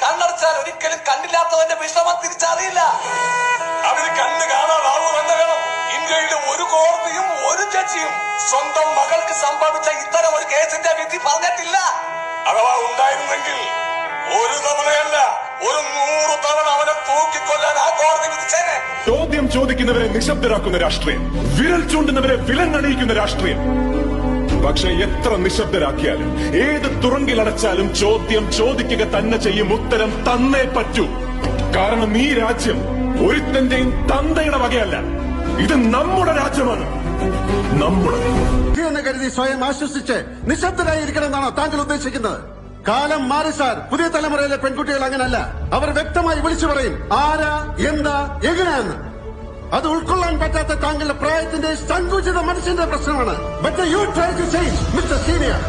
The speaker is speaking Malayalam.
കണ്ണടച്ചാൽ ഒരിക്കലും കണ്ടില്ലാത്തവന്റെ വിഷമം തിരിച്ചറിയില്ല. അവര് കണ്ണ് കാണാതാവുമെന്ന് വേണം. ഇന്ത്യയിലെ ഒരു കോടതിയും ഒരു ജഡ്ജിയും സ്വന്തം മകൾക്ക് സംഭവിച്ച ഇത്തരം ഒരു കേസിന്റെ വിധി പറഞ്ഞിട്ടില്ല. അഥവാ ഉണ്ടായിരുന്നെങ്കിൽ ഒരു തവണയല്ല, ഒരു 100 തവണ അവനെ തൂക്കിക്കൊല്ലാൻ ആ കോടതി വിധിച്ചേനെ. ചോദ്യം ചോദിക്കുന്നവരെ നിശബ്ദരാക്കുന്ന രാഷ്ട്രീയം, വിരൽ ചൂണ്ടുന്നവരെ വിലങ്ങണിയിക്കുന്ന രാഷ്ട്രീയം. പക്ഷെ എത്ര നിശബ്ദരാക്കിയാലും ഏത് തുറങ്കിലടച്ചാലും ചോദ്യം ചോദിക്കുക തന്നെ ചെയ്യും. ഉത്തരം തന്നേ പറ്റൂ. കാരണം ഈ രാജ്യം ഒരുത്തന്റെയും തന്തയുടെ വകയല്ല. ഇത് നമ്മുടെ രാജ്യമാണ്. നമ്മുടെ എന്ന് കരുതി സ്വയം ആശ്വസിച്ച് നിശബ്ദരായിരിക്കണമെന്നാണോ താങ്കൾ ഉദ്ദേശിക്കുന്നത്? കാലം മാറി സാർ. പുതിയ തലമുറയിലെ പെൺകുട്ടികൾ അങ്ങനല്ല. അവർ വ്യക്തമായി വിളിച്ചു പറയും ആരാ, എന്താ, എങ്ങനെയാന്ന്. അത് ഉൾക്കൊള്ളാൻ പറ്റാത്ത താങ്കളുടെ പ്രായത്തിന്റെ സങ്കുചിത മനസ്സിന്റെ പ്രശ്നമാണ്. But you try to change mister senior.